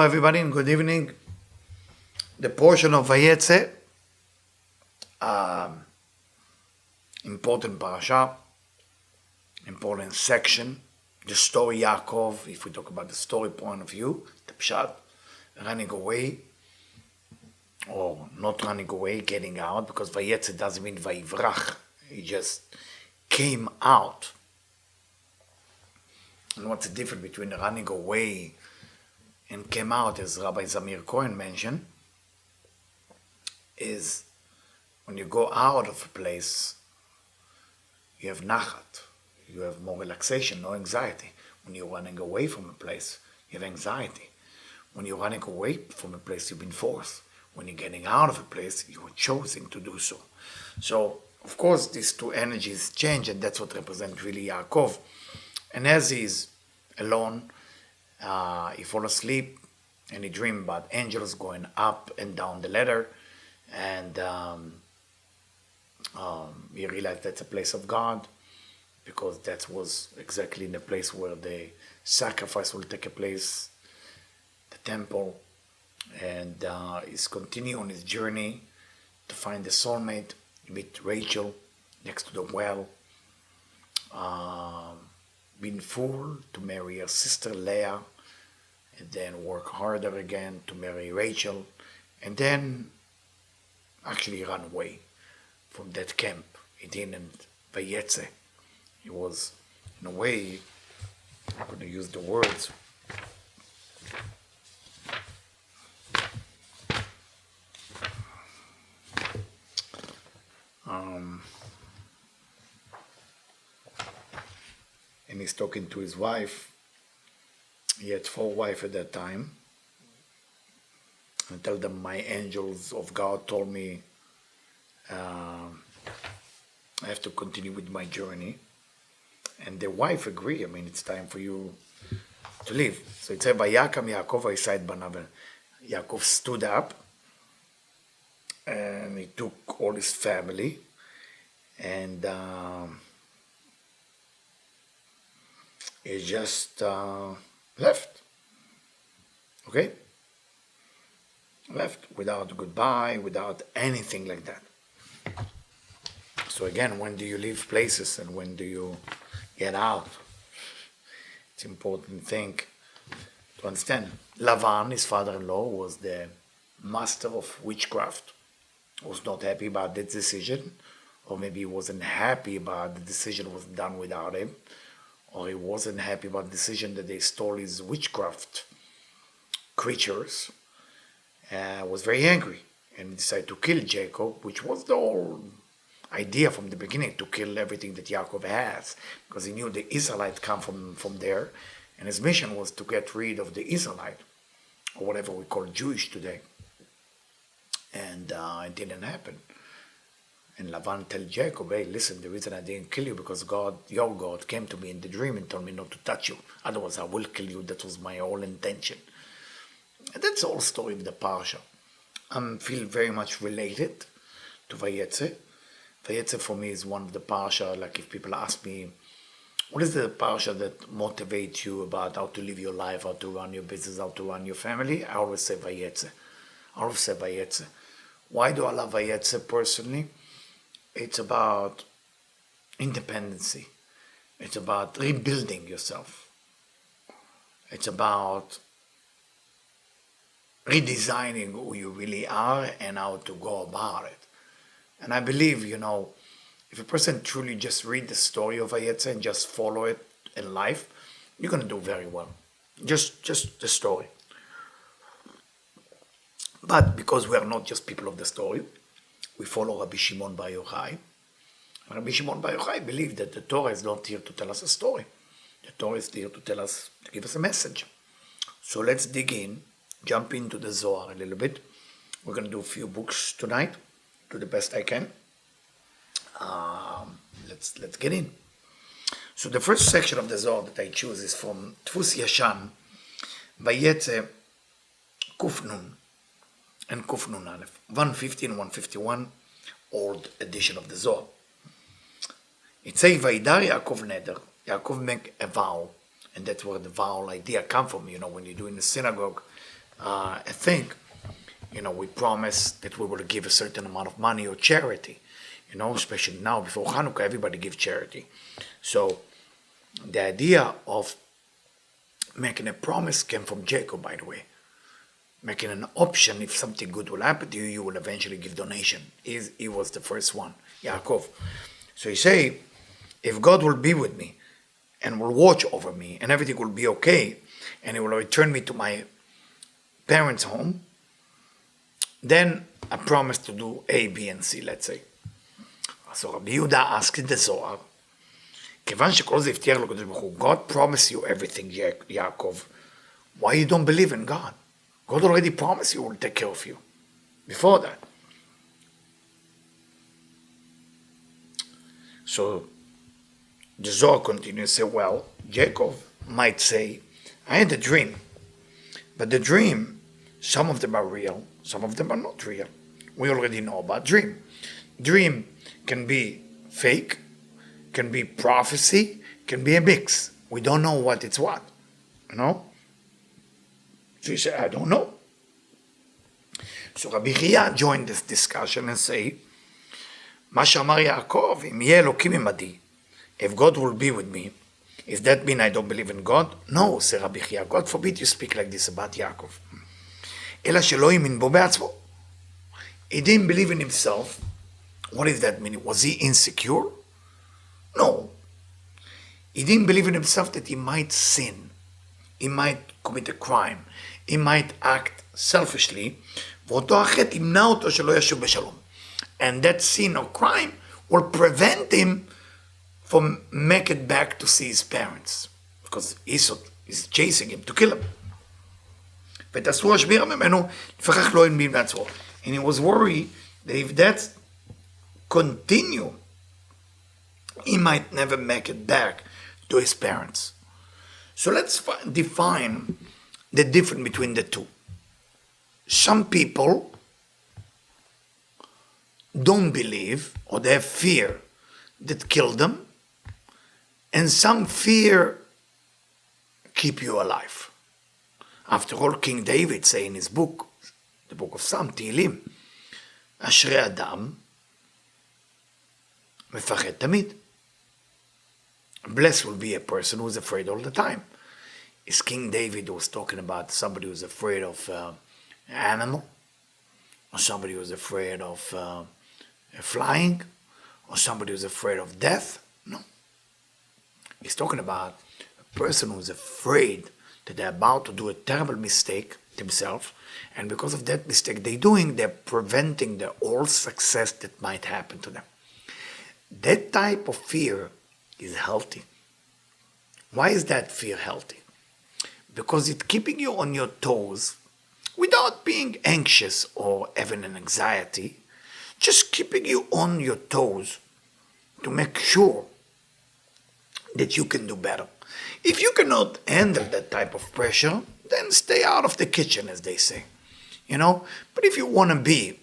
Hello everybody and good evening. The portion of Vayetze, important parasha, important section, the story Yaakov, if we talk about the story point of view, the pshat, running away, or not running away, getting out, because Vayetze doesn't mean Vayivrach, he just came out. And what's the difference between running away and came out, as Rabbi Zamir Cohen mentioned, is when you go out of a place, you have nachat, you have more relaxation, no anxiety. When you're running away from a place, you have anxiety. When you're running away from a place, you've been forced. When you're getting out of a place, you are choosing to do so. So, of course, these two energies change, and that's what represents really Yaakov. And as he's alone, he fall asleep and he dreamed about angels going up and down the ladder, and he realized that's a place of God, because that was exactly in the place where the sacrifice will take place, the temple. And he's continuing on his journey to find the soulmate. He meet Rachel next to the well, been fooled to marry her sister Leah, and then work harder again to marry Rachel, and then actually run away from that camp. He didn't Vayetze. He was, in a way, I'm going to use the words, and he's talking to his wife. He had 4 wives at that time. And tell them, my angels of God told me I have to continue with my journey. And the wife agreed. I mean, it's time for you to leave. So it said, Vayakam Yaakov Vayisad Banav. Yaakov stood up and he took all his family and he just left. Okay? Left without goodbye, without anything like that. So again, when do you leave places and when do you get out? It's an important thing to understand. Lavan, his father-in-law, was the master of witchcraft. Was not happy about that decision, or maybe he wasn't happy about the decision was done without him, or he wasn't happy about the decision that they stole his witchcraft creatures. Was very angry and decided to kill Jacob, which was the whole idea from the beginning, to kill everything that Yaakov has, because he knew the Israelite come from there, and his mission was to get rid of the Israelite, or whatever we call Jewish today. And it didn't happen. And Lavan told Jacob, hey, listen, the reason I didn't kill you because God, your God, came to me in the dream and told me not to touch you. Otherwise, I will kill you. That was my whole intention. And that's the whole story of the parsha. I feel very much related to Vayetze. Vayetze for me is one of the parsha, like if people ask me, what is the parsha that motivates you about how to live your life, how to run your business, how to run your family? I always say Vayetze. Why do I love Vayetze personally? It's about independency. It's about rebuilding yourself. It's about redesigning who you really are and how to go about it. And I believe, if a person truly just read the story of Vayetze and just follow it in life, you're going to do very well. Just the story. But because we are not just people of the story, we follow Rabbi Shimon Bar Yochai. Rabbi Shimon Bar Yochai believed that the Torah is not here to tell us a story. The Torah is here to give us a message. So let's dig in, jump into the Zohar a little bit. We're going to do a few books tonight, do the best I can. Let's get in. So the first section of the Zohar that I choose is from Tfus Yashan, Vayetze, Kuf Nun and Kuf Nun Aleph, 150 and 151, old edition of the Zohar. It says, Vaidar Yaakov Neder, Yaakov make a vow, and that's where the vow idea come from. When you do in the synagogue, I think, we promise that we will give a certain amount of money or charity. Especially now before Hanukkah, everybody gives charity. So the idea of making a promise came from Jacob, by the way. Making an option, if something good will happen to you, you will eventually give donation. He was the first one, Yaakov. So he say, if God will be with me and will watch over me and everything will be okay and he will return me to my parents' home, then I promise to do A, B, and C, let's say. So Rabbi Yehuda asked in the Zohar, כיוון שכל זה הבטיח לו הקדוש ברוך הוא, God promised you everything, Yaakov. Why you don't believe in God? God already promised you will take care of you. Before that. So the Zohar continues to say, well, Jacob might say, I had a dream. But the dream, some of them are real, some of them are not real. We already know about dream. Dream can be fake, can be prophecy, can be a mix. We don't know what it's what. So he said, I don't know. So Rabbi Chia joined this discussion and say, מה שאמר יעקב, אם יהיה אלוקים עמדי, if God will be with me, does that mean I don't believe in God? No, said Rabbi Chia, God forbid you speak like this about Yaakov. אלא שלא האמין בו בעצמו. He didn't believe in himself. What does that mean? Was he insecure? No. He didn't believe in himself that he might sin. He might commit a crime. He might act selfishly. ואותו החטא ימנע אותו שלא ישוב בשלום. And that sin or crime will prevent him from making it back to see his parents. Because Esau is chasing him to kill him. ותעשו השבירה ממנו, לפחך לא האמין בעצמו. And he was worried that if that continue, he might never make it back to his parents. So let's define the difference between the two. Some people don't believe, or they have fear that kill them, and some fear keep you alive. After all, King David say in his book, the book of Psalm, Tehillim, אשרי אדם מפחד תמיד. Blessed will be a person who is afraid all the time. Is King David was talking about somebody who's afraid of an animal, or somebody who's afraid of flying, or somebody who's afraid of death? No. He's talking about a person who's afraid that they're about to do a terrible mistake themselves, and because of that mistake they're preventing the all success that might happen to them. That type of fear is healthy. Why is that fear healthy? Because it's keeping you on your toes without being anxious or having an anxiety, just keeping you on your toes to make sure that you can do better. If you cannot handle that type of pressure, then stay out of the kitchen, as they say. But if you want to be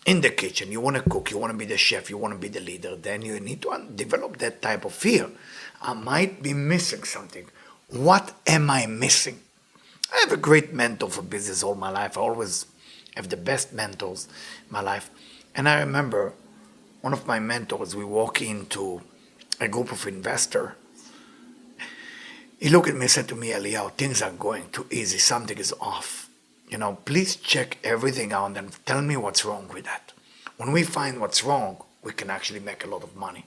in the kitchen, you want to cook, you want to be the chef, you want to be the leader, then you need to develop that type of fear. I might be missing something. What am I missing? I have a great mentor for business all my life. I always have the best mentors in my life. And I remember one of my mentors, we walk into a group of investors. He looked at me and said to me, Eliyahu, things are going too easy. Something is off. Please check everything out and tell me what's wrong with that. When we find what's wrong, we can actually make a lot of money.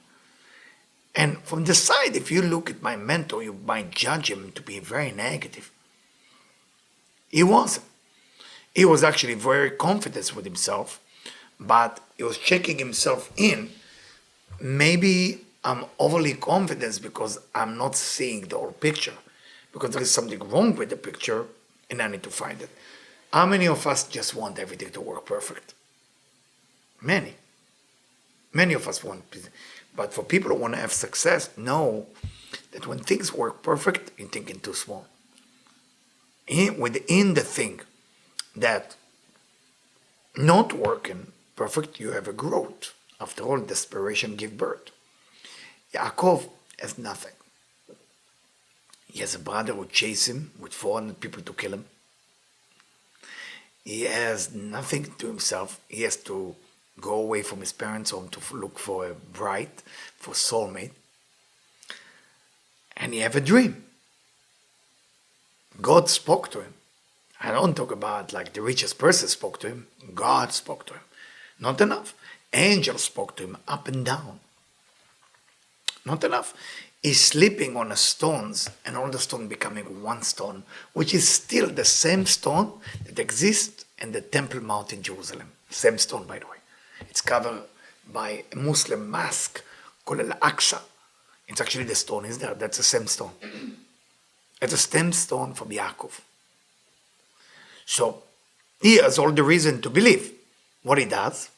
And from the side, if you look at my mentor, you might judge him to be very negative. He wasn't. He was actually very confident with himself, but he was checking himself in. Maybe I'm overly confident because I'm not seeing the whole picture, because there is something wrong with the picture and I need to find it. How many of us just want everything to work perfect? Many. Many of us want. But for people who want to have success, know that when things work perfect, you're thinking too small. Within the thing that not working perfect, you have a growth. After all, desperation gives birth. Yaakov has nothing. He has a brother who chased him with 400 people to kill him. He has nothing to himself. He has to go away from his parents' home to look for a bride, for soulmate. And he have a dream. God spoke to him. I don't talk about like the richest person spoke to him. God spoke to him. Not enough. Angels spoke to him up and down. Not enough. He's sleeping on the stones, and all the stone becoming one stone, which is still the same stone that exists in the Temple Mount in Jerusalem. Same stone, by the way. It's covered by a Muslim mosque called Al-Aqsa. It's actually the stone is there. That's the same stone. It's a stem stone from Yaakov. So he has all the reason to believe. What he does,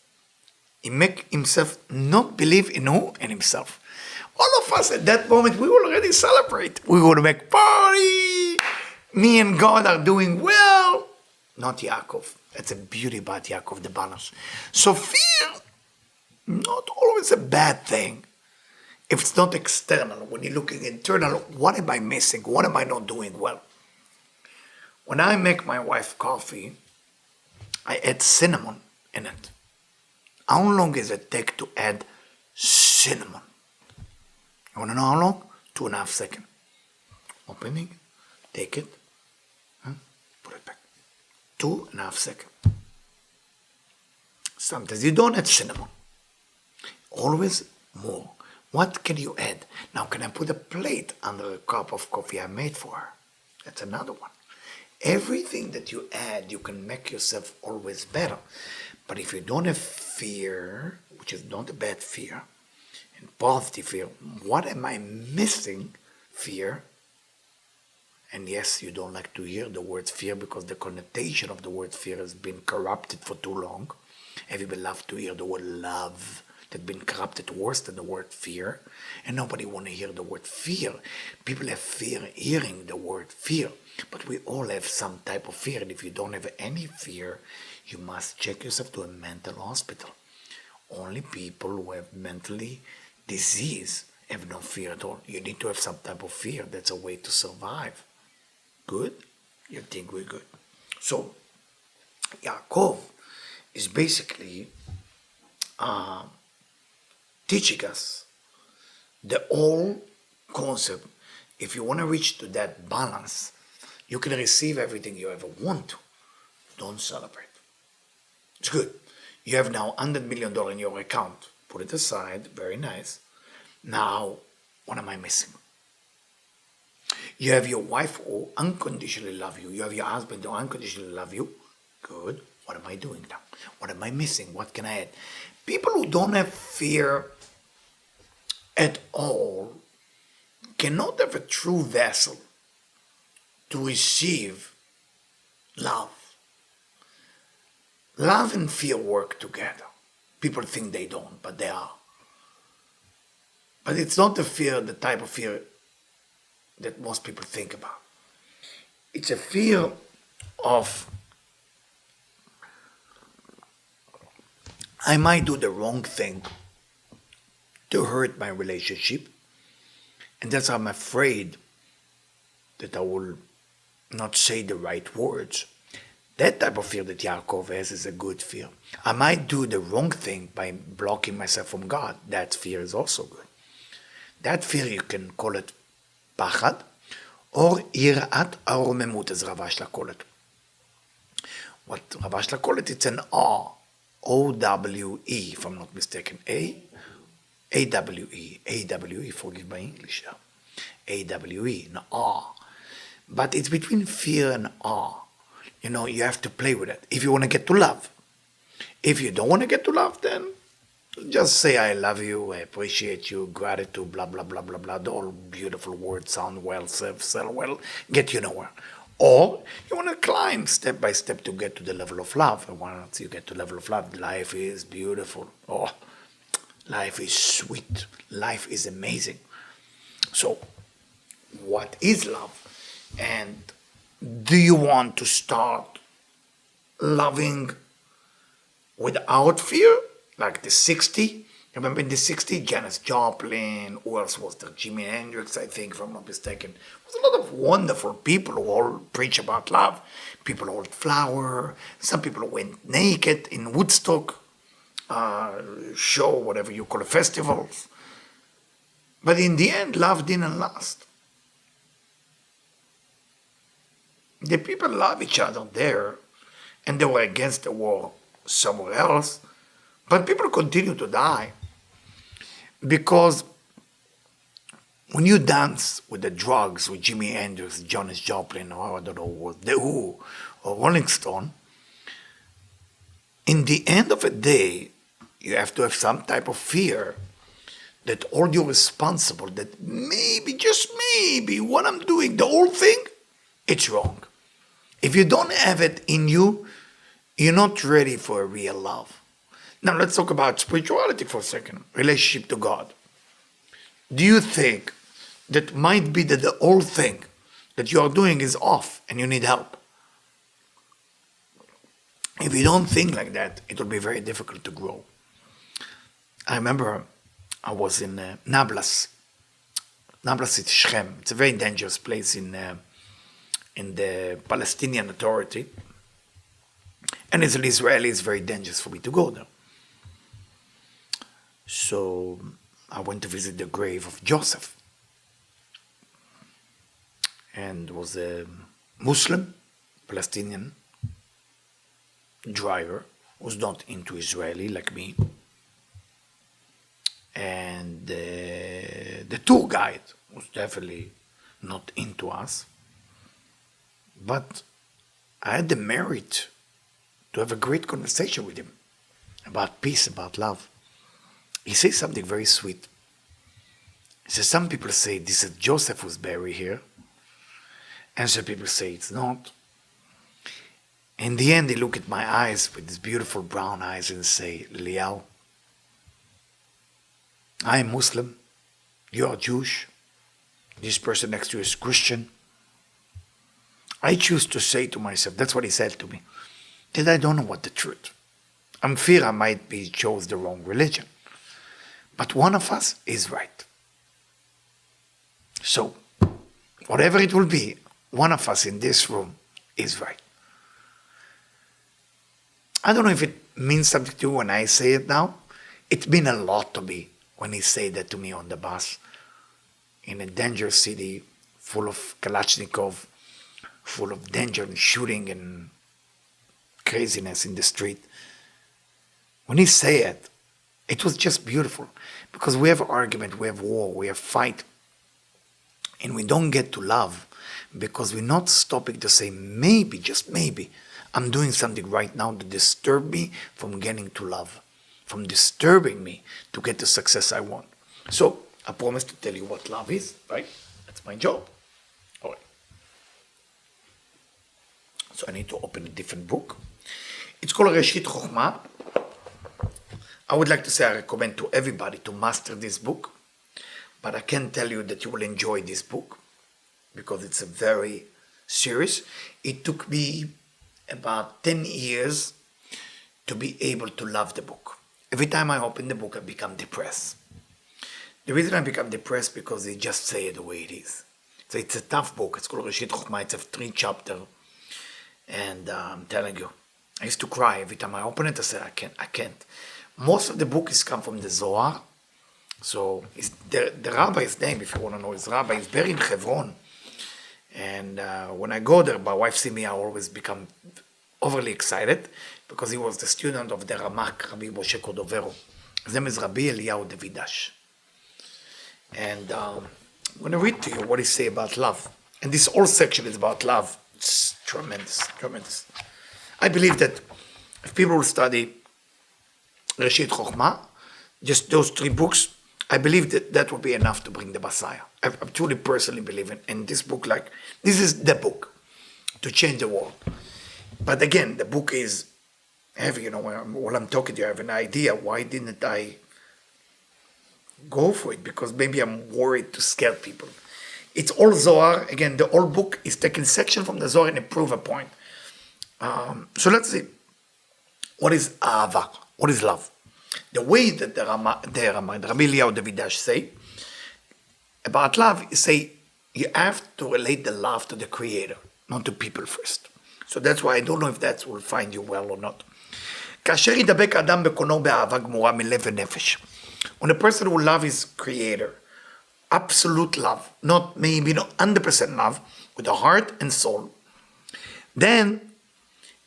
he make himself not believe in who? In himself. All of us at that moment, we will already celebrate. We will make party. Me and God are doing well. Not Yaakov. That's a beauty about Yaakov, the balance. So fear, not always a bad thing. If it's not external, when you're looking internal, what am I missing? What am I not doing well? When I make my wife coffee, I add cinnamon in it. How long does it take to add cinnamon? You want to know how long? 2.5 seconds. Opening, take it, put it back. 2.5 seconds. Sometimes you don't add cinnamon. Always more. What can you add? Now, can I put a plate under a cup of coffee I made for her? That's another one. Everything that you add, you can make yourself always better. But if you don't have fear, which is not a bad fear, and positive fear, what am I missing? Fear. And yes, you don't like to hear the word fear because the connotation of the word fear has been corrupted for too long. Everybody loves to hear the word love. That's been corrupted worse than the word fear, and nobody want to hear the word fear. People have fear hearing the word fear, but we all have some type of fear, and if you don't have any fear, you must check yourself to a mental hospital. Only people who have mentally disease have no fear at all. You need to have some type of fear. That's a way to survive. Good? You think we're good. So, Yaakov is basically teaching us the whole concept. If you want to reach to that balance, you can receive everything you ever want to. Don't celebrate. It's good. You have now $100 million in your account. Put it aside. Very nice. Now, what am I missing? You have your wife who unconditionally love you. You have your husband who unconditionally love you. Good. What am I doing now? What am I missing? What can I add? People who don't have fear at all cannot have a true vessel to receive love. Love and fear work together. People think they don't, but they are. But it's not the fear, the type of fear that most people think about. It's a fear of I might do the wrong thing to hurt my relationship, and that's why I'm afraid that I will not say the right words. That type of fear that Yaakov has is a good fear. I might do the wrong thing by blocking myself from God. That fear is also good. That fear, you can call it pachad, or yirat aromemut, as Rav Ashla call it. What Rav Ashla call it, it's an awe. O-W-E, if I'm not mistaken. A-W-E, forgive my English. A-W-E, no, awe. But it's between fear and awe. You know, you have to play with it. If you want to get to love. If you don't want to get to love, then just say, I love you, I appreciate you, gratitude, blah, blah, blah, blah, blah. All beautiful words sound well, sell well, get you nowhere. Or you want to climb step by step to get to the level of love. And once you get to the level of love, life is beautiful. Oh, life is sweet. Life is amazing. So, what is love? And do you want to start loving without fear, like the 60 Remember in the 60s, Janis Joplin, who else was there? Jimi Hendrix, I think, if I'm not mistaken. There was a lot of wonderful people who all preach about love. People hold flower. Some people went naked in Woodstock show, whatever you call it, festivals. But in the end, love didn't last. The people love each other there, and they were against the war somewhere else. But people continue to die. Because when you dance with the drugs, with Jimi Hendrix, Janis Joplin, or I don't know, The Who, or Rolling Stone, in the end of the day, you have to have some type of fear that all you're responsible, that maybe, just maybe, what I'm doing, the whole thing, it's wrong. If you don't have it in you, you're not ready for a real love. Now let's talk about spirituality for a second, relationship to God. Do you think that might be that the whole thing that you are doing is off and you need help? If you don't think like that, it will be very difficult to grow. I remember I was in Nablus. Nablus is Shechem. It's a very dangerous place in the Palestinian Authority. And as an Israeli, it's very dangerous for me to go there. So I went to visit the grave of Joseph. And it was a Muslim, Palestinian driver, who was not into Israeli like me. And the tour guide was definitely not into us. But I had the merit to have a great conversation with him about peace, about love. He says something very sweet. He says, some people say this is Joseph who's buried here, and some people say it's not. In the end, he looked at my eyes with his beautiful brown eyes and say, Eliyahu, I am Muslim, you are Jewish, this person next to you is Christian. I choose to say to myself, that's what he said to me, that I don't know what the truth. I'm fear I might be chose the wrong religion. But one of us is right. So, whatever it will be, one of us in this room is right. I don't know if it means something to you when I say it now. It meant a lot to me when he said that to me on the bus in a dangerous city full of Kalashnikov, full of danger and shooting and craziness in the street. When he said it, it was just beautiful, because we have argument, we have war, we have fight, and we don't get to love because we're not stopping to say, maybe, just maybe, I'm doing something right now to disturb me from getting to love, from disturbing me to get the success I want. So I promise to tell you what love is, right? That's my job. All right. So I need to open a different book. It's called Reshit Chokhmah. I would like to say I recommend to everybody to master this book, but I can tell you that you will enjoy this book because it's a very serious. It took me about 10 years to be able to love the book. Every time I open the book, I become depressed. The reason I become depressed because they just say it the way it is. So it's a tough book. It's called Reshit Chokhmah. It's a 3 chapter. And I'm telling you, I used to cry every time I open it. I said, I can't. Most of the book is come from the Zohar. So the rabbi's name, if you want to know his rabbi, is buried in Hebron. And when I go there, my wife see me, I always become overly excited because he was the student of the Ramak, Rabbi Moshe Cordovero. His name is Rabbi Eliyahu Davidash. And I'm going to read to you what he say about love. And this whole section is about love. It's tremendous, tremendous. I believe that if people will study Reshit Chokhmah, just those 3 books, I believe that that will be enough to bring the Messiah. I truly personally believe in this book, like, this is the book to change the world. But again, the book is heavy, while I'm talking to you, I have an idea, why didn't I go for it? Because maybe I'm worried to scare people. It's all Zohar. Again, the whole book is taking section from the Zohar and prove a point. So let's see. What is Ahava? What is love? The way that the Rabbi Eliyahu Davidash say about love, is say you have to relate the love to the Creator, not to people first. So that's why I don't know if that will find you well or not. כאשר ידבק אדם בקונו באהבה גמורה מלב ונפש. When a person who loves his Creator, absolute love, not maybe not 100% love, with the heart and soul, then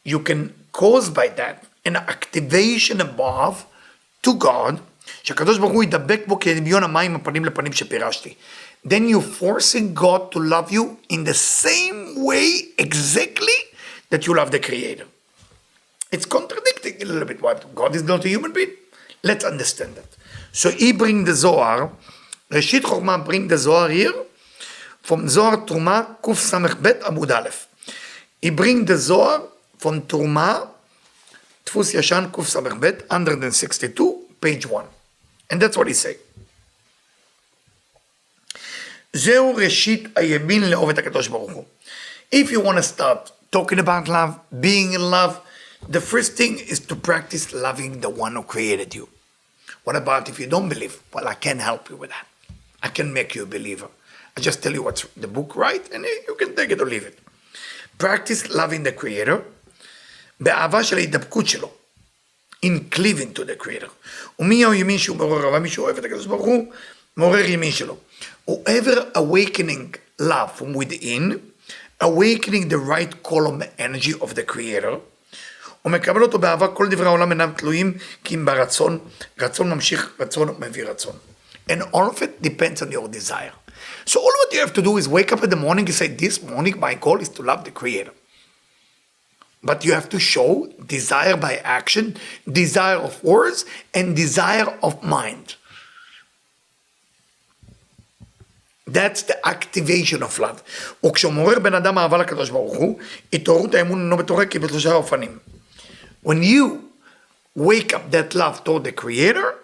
you can cause by that an activation above to God, שהקדוש ברוך הוא ידבק בו כדמיון המים הפנים לפנים שפירשתי. Then you're forcing God to love you in the same way exactly that you love the Creator. It's contradicting a little bit. What? God is not a human being? Let's understand that. So he bring the Zohar, Reshit Chochmah bring the Zohar here, from Zohar Truma Kuf Samech Bet Amud Aleph. He bring the Zohar from Truma, Tfus Yashan Kuf Samech Bet, 162, page 1. And that's what he say. זהו ראשית הימין לאהוב את הקדוש ברוך הוא. If you want to start talking about love, being in love, the first thing is to practice loving the one who created you. What about if you don't believe? Well, I can't help you with that. I can make you a believer. I just tell you what's the book right, and you can take it or leave it. Practice loving the Creator, באהבה של ההידבקות שלו, in cleaving to the Creator. ומי הימין שהוא מעורר אהבה? מי שאוהב את הקדוש ברוך הוא, מעורר ימין שלו. Whoever awakening love from within, awakening the right column energy of the Creator, ומקבל אותו באהבה, כל דברי העולם אינם תלויים, כי אם ברצון, רצון ממשיך רצון מביא רצון. And all of it depends on your desire. So all what you have to do is wake up in the morning and say, this morning my goal is to love the Creator. But you have to show desire by action, desire of words, and desire of mind. That's the activation of love. וכשמעורר בן אדם אהבה לקדוש ברוך הוא, התעוררות האמון אינו בתורה כי בשלושה אופנים. When you wake up that love toward the Creator,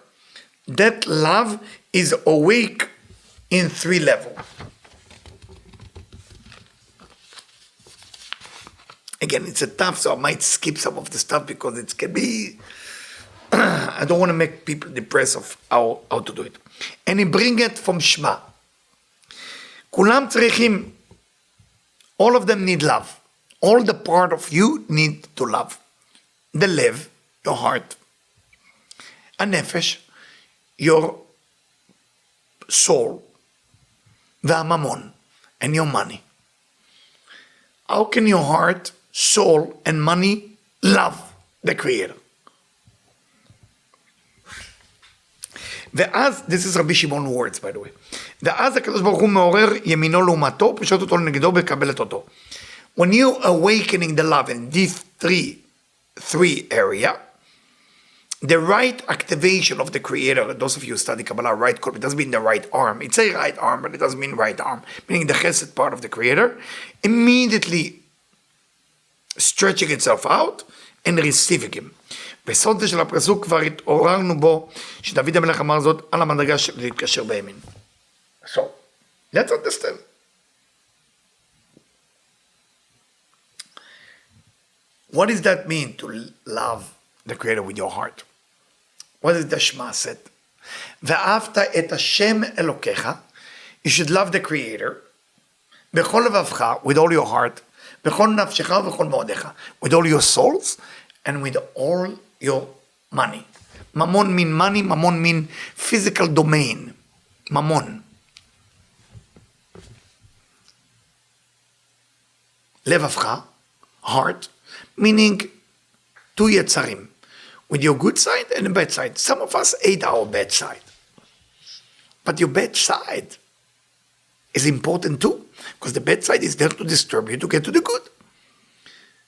that love is awake in 3 levels. Again, it's a tough, so I might skip some of the stuff because it can be, I don't want to make people depressed of how to do it. And he bring it from Shema. כולם צריכים, all of them need love. All the part of you need to love. The lev, your heart. הנפש, your soul. והממון, and your money. How can your heart, soul, and money love the Creator? ואז, this is רבי שמעון words by the way, ואז הקדוש ברוך הוא מעורר ימינו לעומתו, פשוט אותו לנגדו וקבלת אותו. When you awakening the love in these three area, the right activation of the Creator, those of you who study Kabbalah, right column, it doesn't mean the right arm. It says right arm, but it doesn't mean right arm. Meaning the chesed part of the Creator, immediately stretching itself out and receiving him. בסוד של הפסוק כבר התעוררנו בו, שדוד המלך אמר זאת על המדרגה של להתקשר בימין. So, let's understand. What does that mean to love the Creator with your heart? What does the Shema said? ואהבת את השם אלוקיך, you should love the Creator, בכל לבבך, with all your heart, בכל נפשך ובכל מאודיך, with all your souls, and with all your money. Mammon mean money, mammon mean physical domain. Mammon. לבבך, heart, meaning 2 יצרים. With your good side and the bad side. Some of us hate our bad side. But your bad side is important too, because the bad side is there to disturb you to get to the good.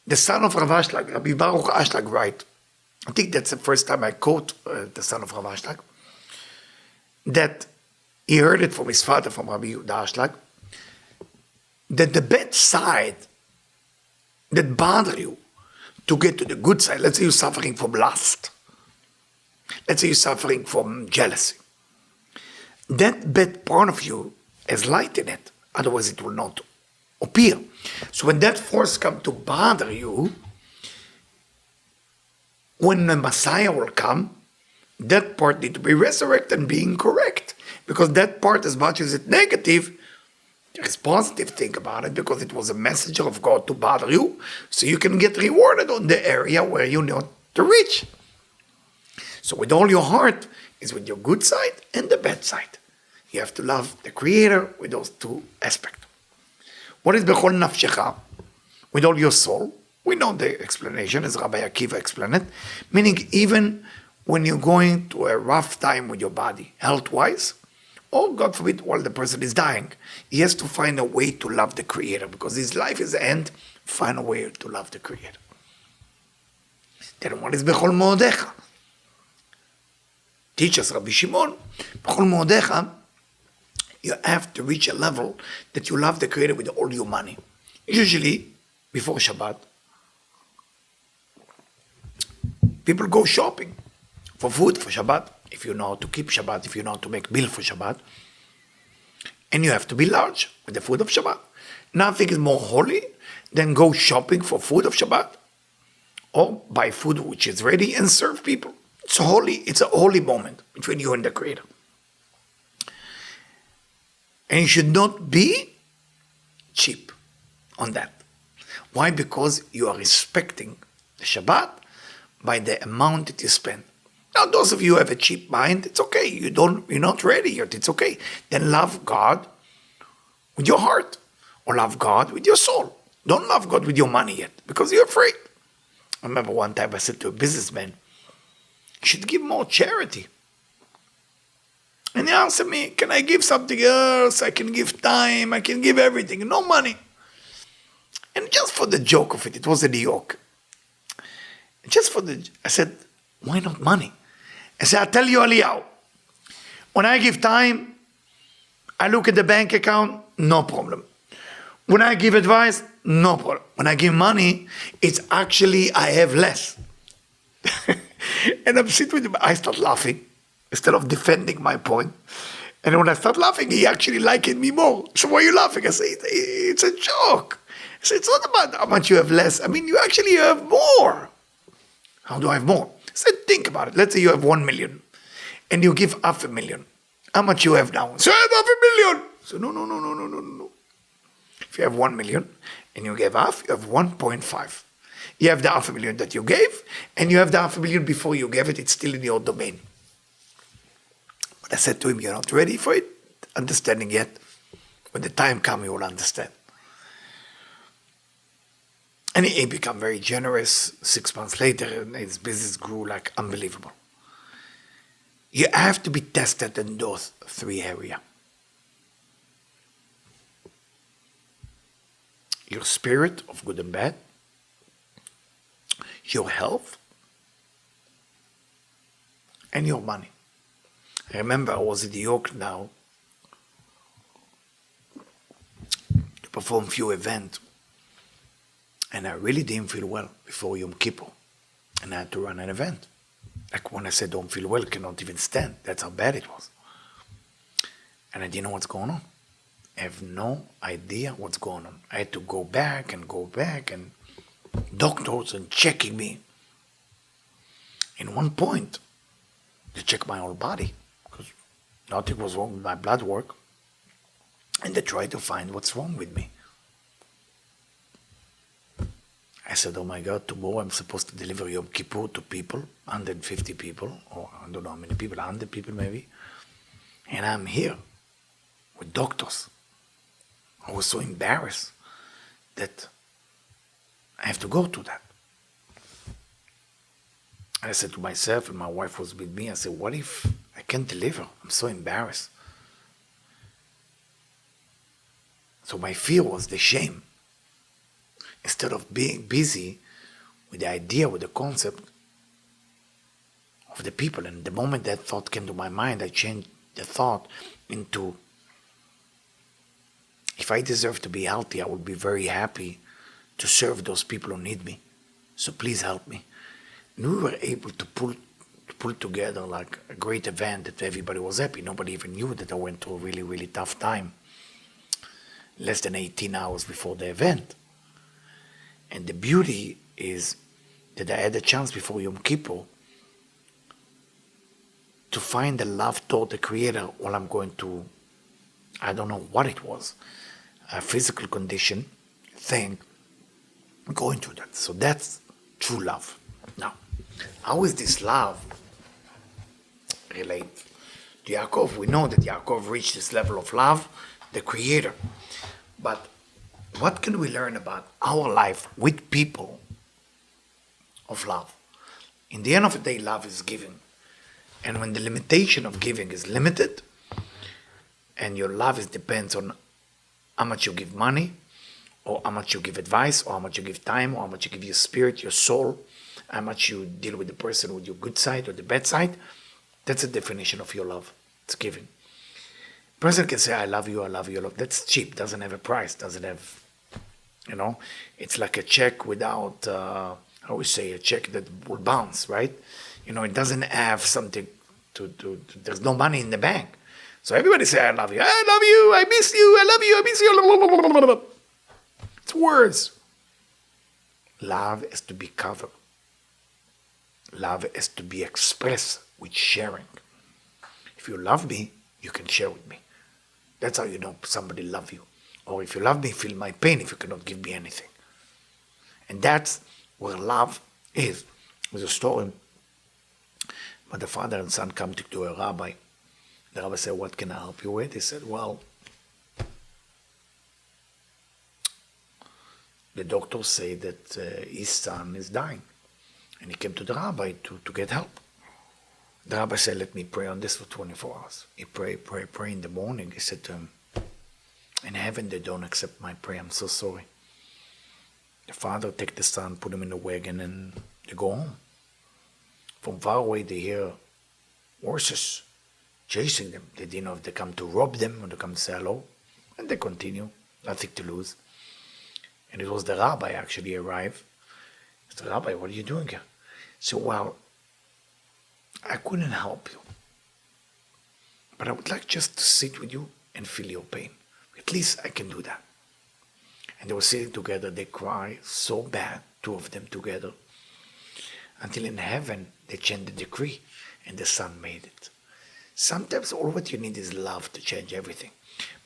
The son of Rav Ashlag, Rabbi Baruch Ashlag, write, I think that's the first time I quote the son of Rav Ashlag, that he heard it from his father, from Rabbi Yehuda Ashlag, that the bad side that bother you to get to the good side, let's say you're suffering from lust, let's say you're suffering from jealousy, that bad part of you has light in it, otherwise it will not appear. So when that force comes to bother you, when the Messiah will come, that part needs to be resurrected and being correct. Because that part, as much as it's negative, there is positive thing about it, because it was a messenger of God to bother you, so you can get rewarded on the area where you need to reach. So with all your heart is with your good side and the bad side. You have to love the Creator with those two aspects. What is bechol nafshecha? With all your soul. We know the explanation, as Rabbi Akiva explained it, meaning even when you're going through a rough time with your body, health-wise, or God forbid, while the person is dying, he has to find a way to love the Creator, because his life is the end. Find a way to love the Creator. Then what is bechol moodecha? Teach us Rabbi Shimon, bechol moodecha, you have to reach a level that you love the Creator with all your money. Usually, before Shabbat, people go shopping for food for Shabbat, if you know how to keep Shabbat, if you know how to make meal for Shabbat. And you have to be large with the food of Shabbat. Nothing is more holy than go shopping for food of Shabbat, or buy food which is ready and serve people. It's holy. It's a holy moment between you and the Creator. And you should not be cheap on that. Why? Because you are respecting the Shabbat by the amount that you spend. Now, those of you who have a cheap mind, it's okay. You're not ready yet. It's okay. Then love God with your heart, or love God with your soul. Don't love God with your money yet, because you're afraid. I remember one time I said to a businessman, you should give more charity. And he answered me, can I give something else? I can give time, I can give everything, no money. And just for the joke of it, it was in New York. I said, why not money? I said, I'll tell you, Eliyahu, when I give time, I look at the bank account, no problem. When I give advice, no problem. When I give money, it's actually, I have less. And I'm sitting with him, I start laughing, instead of defending my point. And when I start laughing, he actually liked me more. So why are you laughing? I say, it's a joke. I say, it's not about how much you have less. I mean, you actually have more. How do I have more? I said, think about it. Let's say you have 1 million and you give $500,000. How much you have now? So I have $500,000. So no. If you have 1 million and you give half, you have 1.5. You have the $500,000 that you gave, and you have the $500,000 before you gave it. It's still in your domain. But I said to him, you're not ready for it, understanding yet. When the time comes, you will understand. And he became very generous. 6 months later, and his business grew like unbelievable. You have to be tested in those 3 areas. Your spirit of good and bad, your health, and your money. I remember I was in New York now to perform a few events, and I really didn't feel well before Yom Kippur, and I had to run an event. Like when I said don't feel well, cannot even stand. That's how bad it was. And I didn't know what's going on. I have no idea what's going on. I had to go back, and doctors and checking me. In one point, they checked my whole body, because nothing was wrong with my blood work, and they tried to find what's wrong with me. I said, oh my God, tomorrow I'm supposed to deliver Yom Kippur to people, 150 people, or I don't know how many people, 100 people maybe, and I'm here with doctors. I was so embarrassed that I have to go to that. And I said to myself, and my wife was with me, I said, what if I can't deliver? I'm so embarrassed. So my fear was the shame. Instead of being busy with the idea, with the concept of the people. And the moment that thought came to my mind, I changed the thought into, if I deserve to be healthy, I would be very happy to serve those people who need me. So please help me. And we were able to pull together like a great event that everybody was happy. Nobody even knew that I went through a really, really tough time. Less than 18 hours before the event. And the beauty is that I had a chance before Yom Kippur to find the love toward the Creator, well, I'm going to, I don't know what it was, a physical condition thing, going through that. So that's true love. Now, how is this love relate to Yaakov? We know that Yaakov reached this level of love, the Creator. But what can we learn about our life with people of love? In the end of the day, love is giving. And when the limitation of giving is limited, and your love depends on how much you give money, or how much you give advice, or how much you give time, or how much you give your spirit, your soul, how much you deal with the person with your good side or the bad side, that's a definition of your love. It's giving. A person can say, I love you, I love you, I love. That's cheap, doesn't have a price, doesn't have, it's like a check without, I would say, a check that will bounce, right? It doesn't have something there's no money in the bank. So everybody say, I love you, I miss you, I love you, I miss you. It's words. Love has to be covered. Love has to be expressed with sharing. If you love me, you can share with me. That's how you know somebody loves you. Or if you love me, feel my pain if you cannot give me anything. And that's where love is. There's a story where the father and son come to a rabbi. The rabbi said, what can I help you with? He said, well, the doctors say that his son is dying. And he came to the rabbi to get help. The rabbi said, let me pray on this for 24 hours. He prayed in the morning. He said to him, in heaven they don't accept my prayer, I'm so sorry. The father take the son, put him in the wagon, and they go home. From far away they hear horses chasing them. They didn't know if they come to rob them or they come to say hello. And they continue, nothing to lose. And it was the rabbi actually arrived. He said, Rabbi, what are you doing here? He said, well, I couldn't help you. But I would like just to sit with you and feel your pain. At least I can do that. And they were sitting together, they cry so bad, two of them together, until in heaven they changed the decree and the son made it. Sometimes all what you need is love to change everything.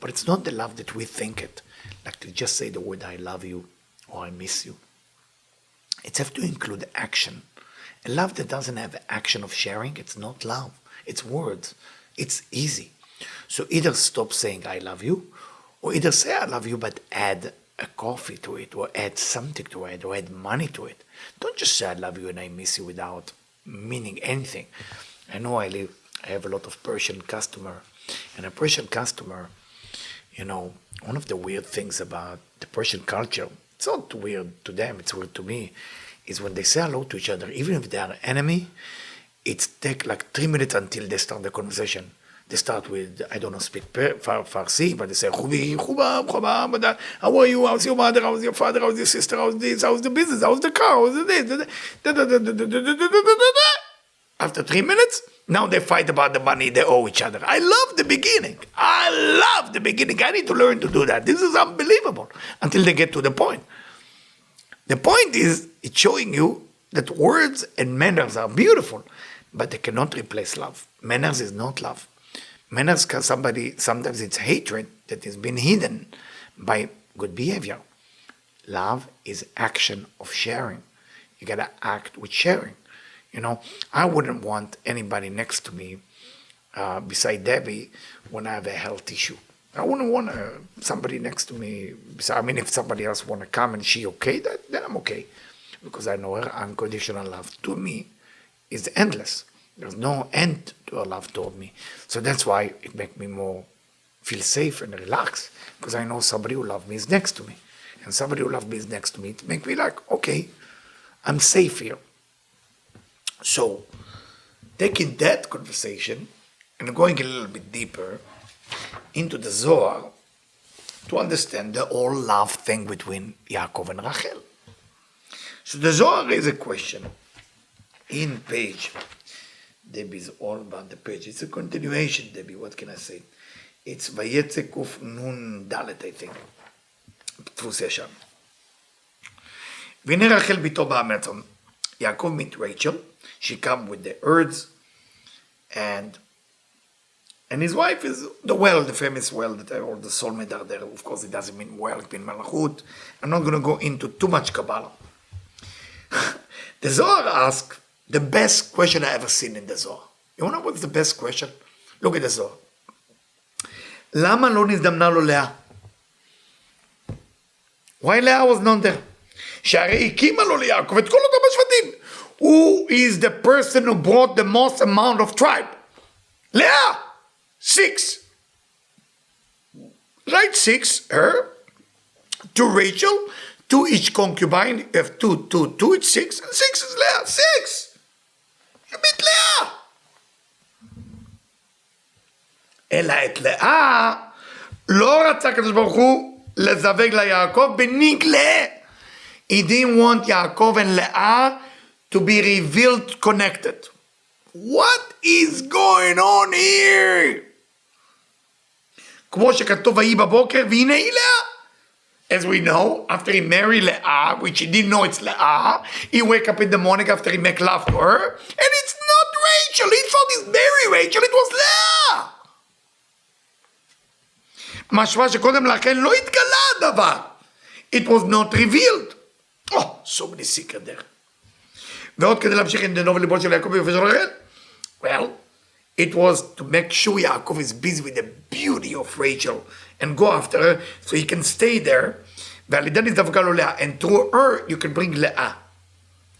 But it's not the love that we think it, like to just say the word I love you or I miss you. It has to include action. A love that doesn't have action of sharing, it's not love. It's words. It's easy. So either stop saying I love you, or either say I love you but add a coffee to it, or add something to it, or add money to it. Don't just say I love you and I miss you without meaning anything. I know I have a lot of Persian customer, and a Persian customer, one of the weird things about the Persian culture, it's not weird to them, it's weird to me, is when they say hello to each other, even if they are enemy, it takes like 3 minutes until they start the conversation. They start with, I don't know, speak Farsi, but they say, how are you, how's your mother, how's your father, how's your sister, how's this, how's the business, how's the car, how's this. After 3 minutes, now they fight about the money they owe each other. I love the beginning. I need to learn to do that. This is unbelievable until they get to the point. The point is, it's showing you that words and manners are beautiful, but they cannot replace love. Manners is not love. Manners can sometimes it's hatred that has been hidden by good behavior. Love is action of sharing. You gotta act with sharing. I wouldn't want anybody next to me beside Debbie when I have a health issue. I wouldn't want somebody next to me. If somebody else want to come and she okay, then I'm okay. Because I know her unconditional love to me is endless. There's no end to her love toward me. So that's why it makes me more feel safe and relaxed. Because I know somebody who loves me is next to me. And somebody who loves me is next to me. It makes me like, okay, I'm safe here. So, taking that conversation and going a little bit deeper into the Zohar to understand the whole love thing between Yaakov and Rachel. So the Zohar raises a question in page. Debbie is all about the page. It's a continuation, Debbie. What can I say? It's Vayetze Kuf Nun Dalet, I think. דפוס ישן. והנה רחל ביתו באה מהצאן. Yaakov meet Rachel. She come with the herds, and And his wife is the well, the famous well that all the soulmates are there. Of course, it doesn't mean well, it means malachut. I'm not going to go into too much Kabbalah. The Zohar asks the best question I ever seen in the Zohar. You want to know what's the best question? Look at the Zohar. למה לא נזדמנה לו לאה? Why Leah was not there? שהרי הקימה לו ליעקב את כל אותם השבטים. Who is the person who brought the most amount of tribe? Leah! 6. Right, 6, her, 2 Rachel, 2 each concubine, you have 2, it's 6, and 6 is Leah, 6! You beat Leah! אלא את לאה לא רצה הקדוש ברוך הוא לזווג ליעקב בנגלה. He didn't want Yaakov and Leah to be revealed connected. What is going on here? כמו שכתוב ויהי בבוקר והנה היא לאה. As we know, after he married Leah, which he didn't know it's Leah, he wake up in the morning after he make love to her, and it's not Rachel. He thought he's married Rachel, it was Leah. משמע שקודם לכן לא התגלה הדבר. It was not revealed. Oh, so many secrets there. ועוד כדי להמשיך עם דנו וליבו של יעקב ויפה של רחל. Well, it was to make sure Yaakov is busy with the beauty of Rachel and go after her so he can stay there. ועל ידי נזדווקה לו לאה. And through her you can bring Leah.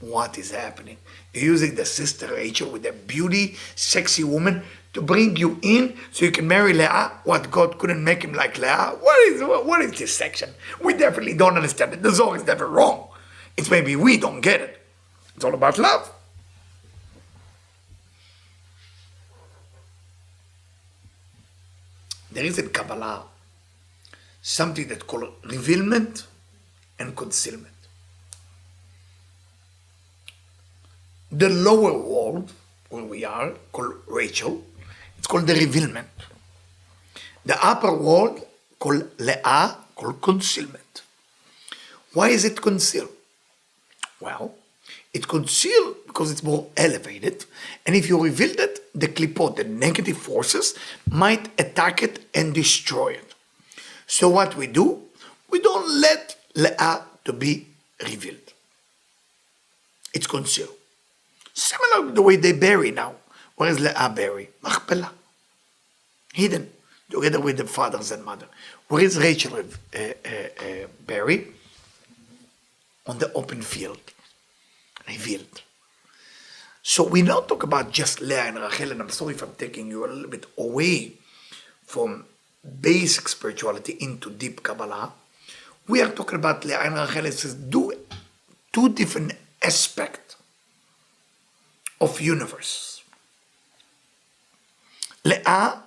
What is happening? You're using the sister Rachel with a beauty, sexy woman to bring you in so you can marry Leah. What, God couldn't make him like Leah? What is this section? We definitely don't understand it. The Zohar is never wrong. It's maybe we don't get it. It's all about love. There is in Kabbalah something that's called revealment and concealment. The lower world, where we are, called Rachel, it's called the revealment. The upper world, called Leah, called concealment. Why is it concealed? Well, it's concealed because it's more elevated, and if you reveal it, the klipot, the negative forces, might attack it and destroy it. So what we do, we don't let Leah to be revealed. It's concealed. Similar to the way they bury now. Where is Leah buried? Machpelah. Hidden, together with the fathers and mother. Where is Rachel buried? On the open field. Revealed. So we now talk about just Leah and Rachel, and I'm sorry if I'm taking you a little bit away from basic spirituality into deep Kabbalah. We are talking about Leah and Rachel. It says two different aspects of universe. Leah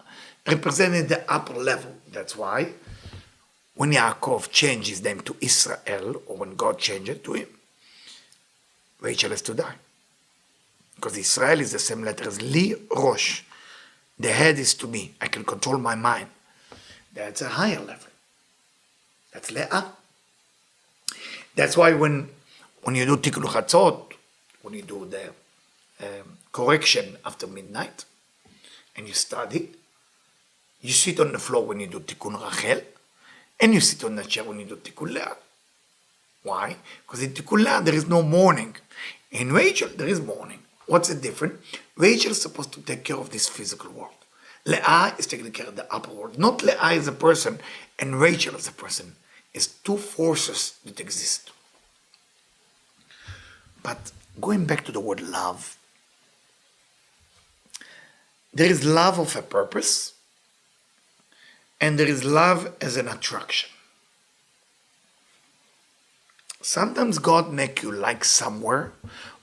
represented the upper level. That's why when Yaakov changed his name to Israel, or when God changed it to him, Rachel has to die. Because Israel is the same letter as Li Rosh. The head is to me. I can control my mind. That's a higher level. That's Leah. That's why when you do Tikkun Chatzot, when you do the correction after midnight, and you study, you sit on the floor when you do Tikkun Rachel, and you sit on the chair when you do Tikkun Leah. Why? Because in Tikkun Leah there is no morning. In Rachel there is morning. What's the difference? Rachel is supposed to take care of this physical world. Leah is taking care of the upper world. Not Leah as a person and Rachel as a person. It's two forces that exist. But going back to the word love, there is love of a purpose, and there is love as an attraction. Sometimes God make you like somewhere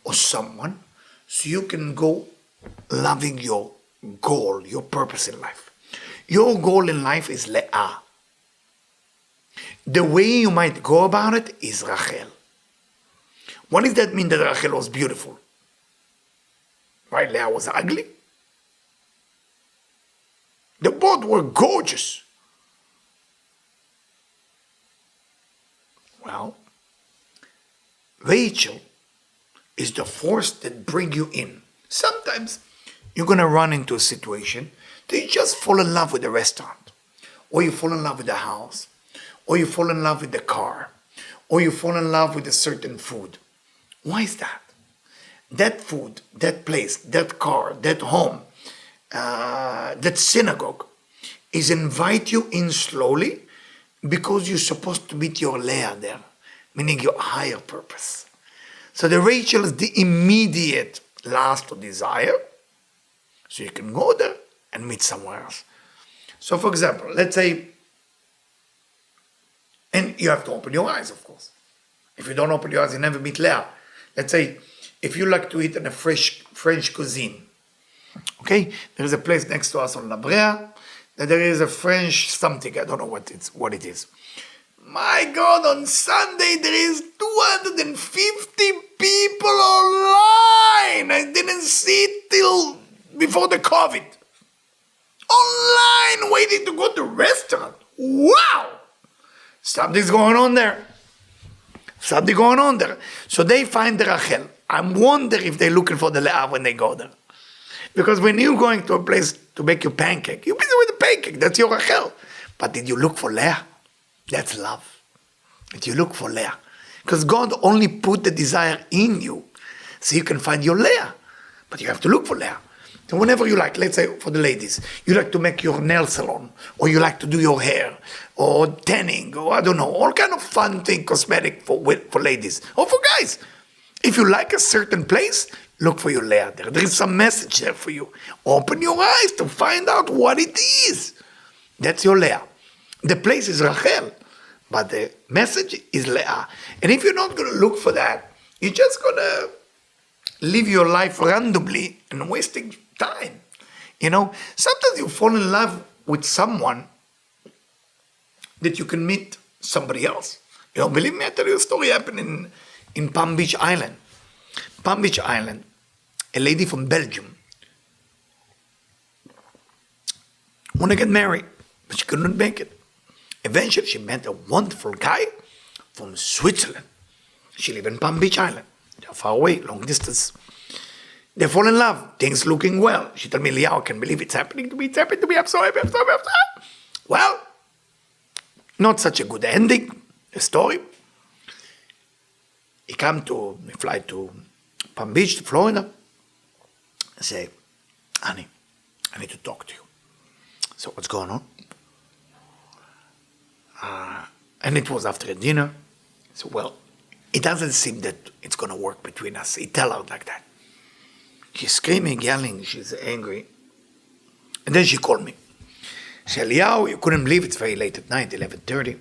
or someone so you can go loving your goal, your purpose in life. Your goal in life is Leah. The way you might go about it is Rachel. What does that mean that Rachel was beautiful? Right? Leah was ugly? They both were gorgeous. Well, Rachel is the force that brings you in. Sometimes you're going to run into a situation Do you just fall in love with the restaurant? Or you fall in love with the house? Or you fall in love with the car? Or you fall in love with a certain food? Why is that? That food, that place, that car, that home, that synagogue is invite you in slowly because you're supposed to meet your Leah there, meaning your higher purpose. So the Rachel is the immediate last desire, so you can go there and meet somewhere else. So for example, let's say, and you have to open your eyes, of course. If you don't open your eyes, you never meet Leah. Let's say, if you like to eat in a French cuisine, okay, there is a place next to us on La Brea, that there is a French something, I don't know what it is. My God, on Sunday there is 250 people online. I didn't see it till before the COVID. Online, waiting to go to restaurant. Wow! Something's going on there. Something going on there. So they find the Rachel. I wonder if they're looking for the Leah when they go there. Because when you're going to a place to make your pancake, you're busy with the pancake. That's your Rachel. But did you look for Leah? That's love. Did you look for Leah? Because God only put the desire in you so you can find your Leah. But you have to look for Leah. So whenever you like, let's say for the ladies, you like to make your nail salon, or you like to do your hair, or tanning, or I don't know, all kind of fun thing, cosmetic for ladies, or for guys. If you like a certain place, look for your Leah there. There is some message there for you. Open your eyes to find out what it is. That's your Leah. The place is Rachel, but the message is Leah. And if you're not going to look for that, you're just going to live your life randomly and wasting time. You know, sometimes you fall in love with someone that you can meet somebody else. You know, believe me, I tell you a story happened in Palm Beach Island. Palm Beach Island, a lady from Belgium wanted to get married, but she couldn't make it. Eventually, she met a wonderful guy from Switzerland. She lived in Palm Beach Island. They're far away, long distance. They fall in love, things looking well. She told me, Eliyahu, I can't believe it's happening to me. It's happening to me. I'm so happy, I'm so happy, I'm so happy. Well, not such a good ending, the story. He fly to Palm Beach, to Florida. I say, honey, I need to talk to you. So what's going on? And it was after a dinner. So, well, it doesn't seem that it's going to work between us. He tell her like that. She's screaming, yelling, she's angry. And then she called me. She said, Eliyahu, you couldn't believe it's very late at night, 11:30.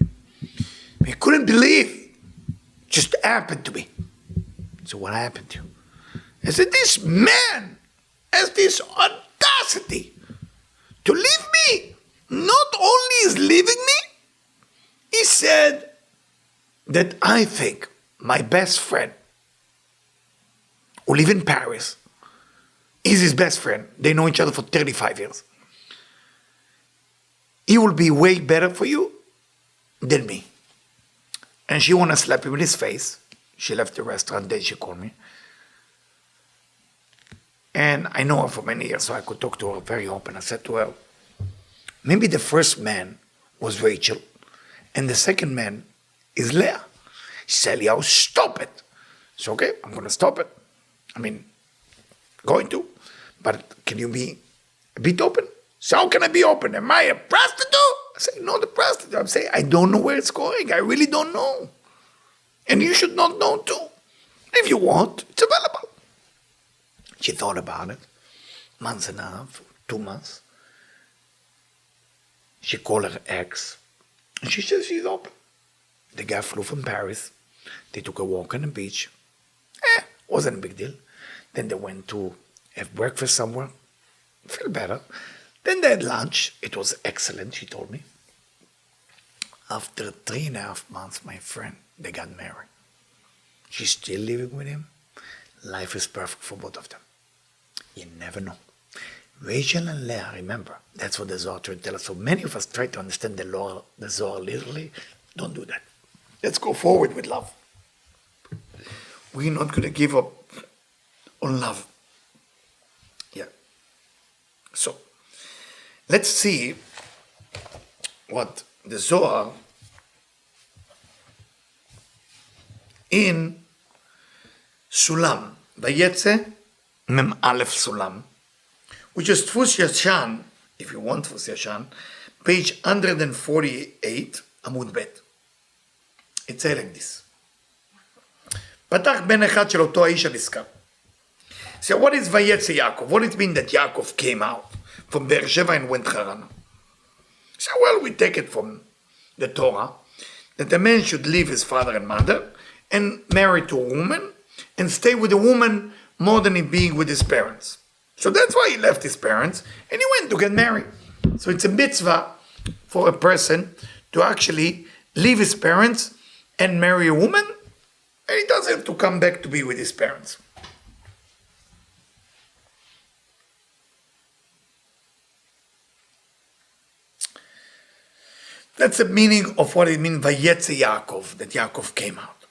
You couldn't believe. It just happened to me. So what happened to you? I said, this man has this audacity to leave me. Not only is leaving me, he said that I think my best friend, who live in Paris, is his best friend. They know each other for 35 years. He will be way better for you than me. And she want to slap him in his face. She left the restaurant, then she called me. And I know her for many years, so I could talk to her very open. I said to her, maybe the first man was Rachel, and the second man is Leah. She said, Eliyahu, stop it. It's okay, I'm going to stop it. I mean, going to. But can you be a bit open? So how can I be open? Am I a prostitute? I say, no, the prostitute. I'm saying, I don't know where it's going. I really don't know. And you should not know too. If you want, it's available. She thought about it. Months and a half, 2 months. She called her ex. And she said she's open. The guy flew from Paris. They took a walk on the beach. Wasn't a big deal. Then they went to have breakfast somewhere. Feel better. Then they had lunch. It was excellent, she told me. After 3.5 months, my friend, they got married. She's still living with him. Life is perfect for both of them. You never know. Rachel and Leah, remember, that's what the Zohar tells us. So many of us try to understand the Zohar literally. Don't do that. Let's go forward with love. We're not going to give up on love. Yeah. So, Let's see what the Zohar in Sulam, Vayetze, Mem Aleph Sulam, which is Tfus Yashan, if you want Tfus Yashan, page 148, Amud Bet. It says like this. פתח בן אחד של אותו האיש הנזכר. So what is Vayetze Yaakov? What does it mean that Yaakov came out from Be'er Sheva and went Haran? So well, we take it from the Torah that a man should leave his father and mother and marry to a woman and stay with a woman more than he being with his parents. So that's why he left his parents and he went to get married. So it's a mitzvah for a person to actually leave his parents and marry a woman, and he doesn't have to come back to be with his parents. That's the meaning of what it means Vayetze Yaakov, that Yaakov came out.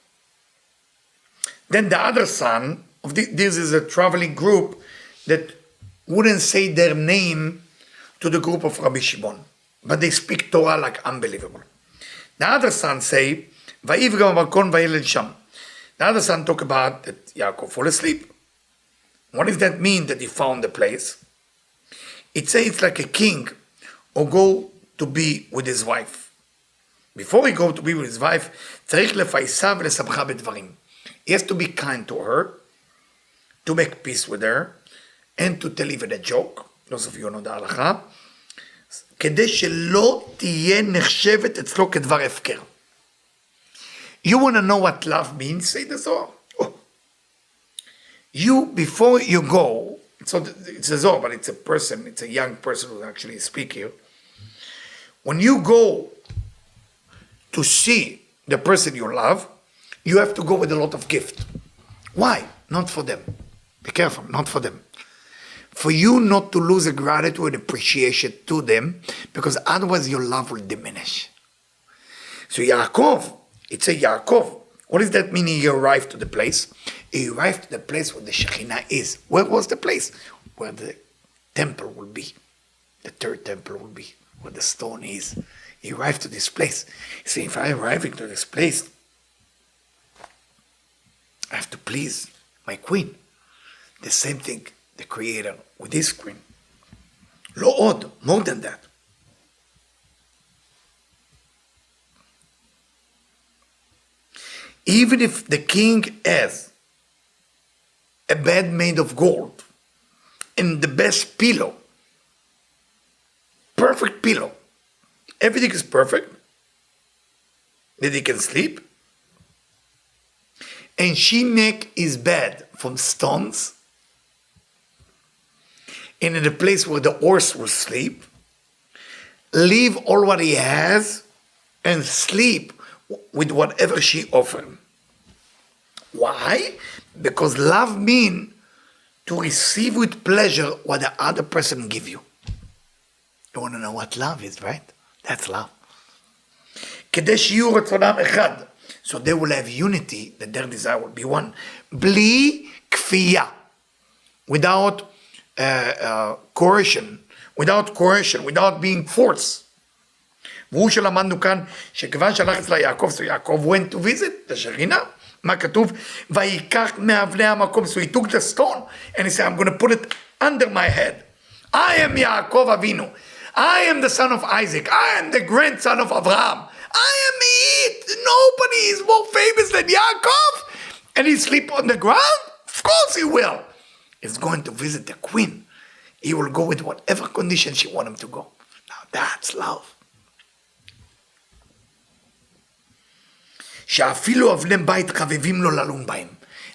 Then the other son, of this is a traveling group that wouldn't say their name to the group of Rabbi Shimon, but they speak Torah like unbelievable. The other son say, Vayivgam Vakon Vayeled Sham. The other son talk about that Yaakov fall asleep. What does that mean that he found the place? It says it's like a king or go to be with his wife. Before he go to be with his wife, צריך לפייסה ולשמחה בדברים. He has to be kind to her, to make peace with her, and to tell even a joke. Those of you know the הלכה. כדי שלא תהיה נחשבת אצלו כדבר הפקר. You want to know what love means? Say the Zohar. Oh. You, before you go, it's a Zohar, but it's a person, it's a young person who actually speak here. When you go to see the person you love, you have to go with a lot of gift. Why? Not for them. Be careful, not for them. For you not to lose a gratitude and appreciation to them, because otherwise your love will diminish. So Yaakov, it's a Yaakov. What does that mean? He arrived to the place. He arrived to the place where the Shekhinah is. Where was the place? Where the temple will be. The third temple will be. Where the stone is. He arrived to this place. He said, if I'm arriving to this place, I have to please my queen. The same thing, the Creator with his queen. Lo od, more than that. Even if the king has a bed made of gold and the best pillow, perfect pillow, everything is perfect, that he can sleep, and she make his bed from stones, and in a place where the horse will sleep, leave all what he has and sleep with whatever she offered. Why? Because love means to receive with pleasure what the other person give you. You want to know what love is, right? That's love. כדי שיהיו רצונם אחד. So they will have unity, that their desire will be one. בלי כפייה. Without coercion, without being forced. והוא שלמדנו כאן, שכיוון שהלך אצלה יעקב, so Yaakov went to visit the Shekhinah, מה כתוב? ויקח מאבני המקום, so he took the stone, and he said, I'm going to put it under my head. I am Yaakov Avinu. I am the son of Isaac. I am the grandson of Abraham. I am it. Nobody is more famous than Yaakov. And he sleep on the ground? Of course he will. He's going to visit the queen. He will go with whatever condition she want him to go. Now that's love. שאפילו אבני בית חביבים לו ללון בהם.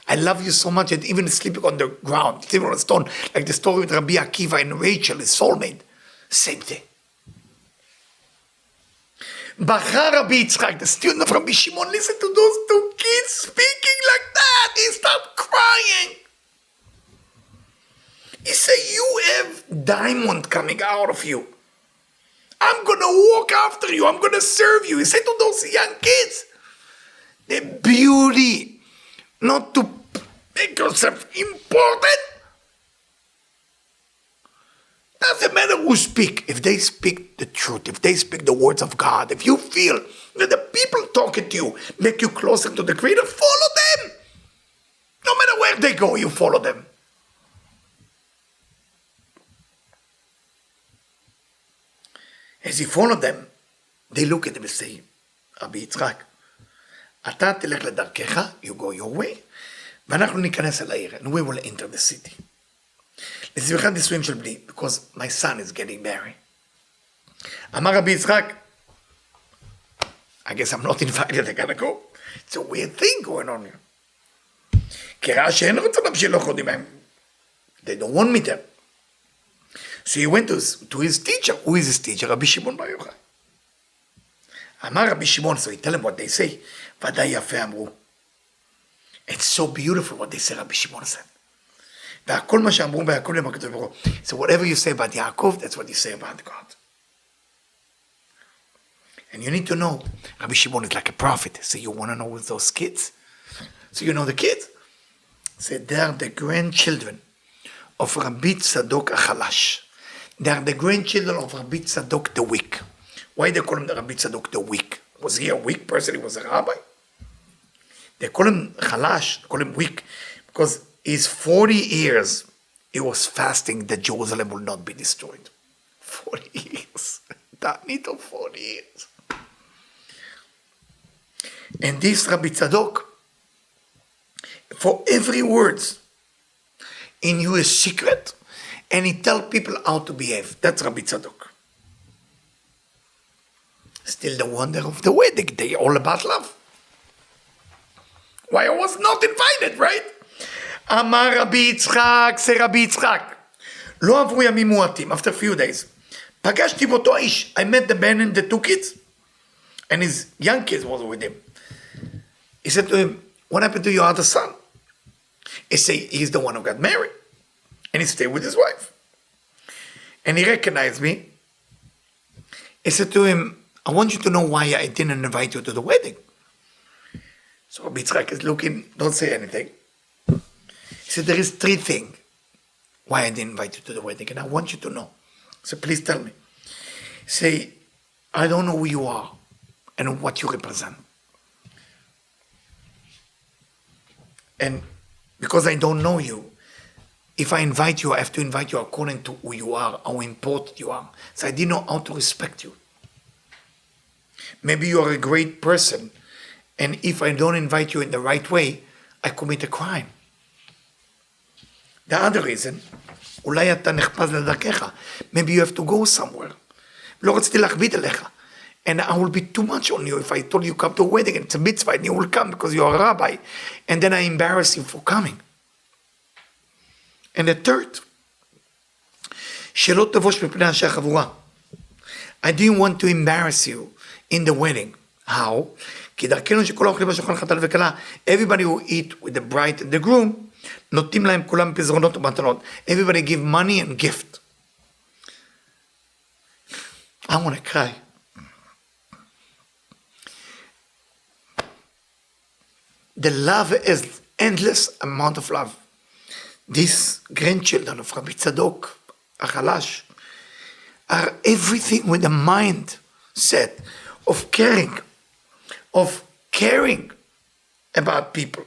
I love you so much that even sleeping on the ground, sleeping on a stone, like the story with Rabbi Akiva and Rachel, his soulmate, same thing. בכה רבי יצחק, the student of Rabbi Shimon, listen to those two kids speaking like that. He started crying. He said, you have diamond coming out of you. I'm going to walk after you. I'm going to serve you. He said to those young kids, the beauty, not to make yourself important, Doesn't matter who speak. If they speak the truth, if they speak the words of God, if you feel that the people talking to you make you closer to the Creator, follow them. No matter where they go, you follow them. As you follow them, they look at them and say, רבי יצחק, אתה תלך לדרכך, you go your way, ואנחנו ניכנס אל העיר, and we will enter the city. לצורך נישואים של בני, because my son is getting married. אמר רבי יצחק, I guess I'm not invited, I gotta go. It's a weird thing going on here. כי ראה שאין רצונם שלא חודים מהם. They don't want me there. So he went to his teacher. Who is his teacher? Rabbi Shimon Bar Yochai. אמר רבי שמעון, so he tell him what they say. ודאי יפה אמרו. It's so beautiful what they say, רבי שמעון said. והכל מה שאמרו והכל הם הקדוש ברוך הוא. So whatever you say about Yaakov, that's what you say about God. And you need to know, Rabbi Shimon is like a prophet. So you want to know with those kids? So you know the kids? So they are the grandchildren of Rabbi Tzadok HaChalash. They are the grandchildren of Rabbi Tzadok the weak. Why they call him the Rabbi Tzadok the weak? Was he a weak person? He was a rabbi? They call him Chalash, they call him weak, because his 40 years he was fasting that Jerusalem will not be destroyed. 40 years. That need of 40 years. And this Rabbi Tzadok, for every word, he knew a secret, and he tell people how to behave. That's Rabbi Tzadok. Still the wonder of the wedding. They all about love. Why I was not invited, right? אמר רבי יצחק, זה רבי יצחק. לא עברו ימים מועטים, after a few days. פגשתי באותו האיש. I met the man and the two kids. And his young kids was with him. He said to him, what happened to your other son? He said, he's the one who got married. And he stayed with his wife. And he recognized me. He said to him, I want you to know why I didn't invite you to the wedding. So Rabbi Yitzchak is looking, don't say anything. He said, there is 3 things why I didn't invite you to the wedding, and I want you to know. So please tell me. Say, I don't know who you are and what you represent. And because I don't know you, if I invite you, I have to invite you according to who you are, how important you are. So I didn't know how to respect you. Maybe you are a great person, and if I don't invite you in the right way, I commit a crime. The other reason, אולי אתה נחפז לדרכך. Maybe you have to go somewhere. לא רציתי להכביד עליך. And I will be too much on you if I told you come to a wedding and it's a mitzvah and you will come because you are a rabbi. And then I embarrass you for coming. And the third, שלא תבוש מפני אנשי החבורה. I didn't want to embarrass you in the wedding. How? כי דרכנו שכל האוכלים בשולחן חתן וכלה, everybody who eat with the bride and the groom, נותנים להם כולם פזרונות ומתנות. Everybody give money and gift. I want to cry. The love is endless amount of love. These grandchildren of Rabbi Tzadok HaChalash are everything with a mindset of caring about people.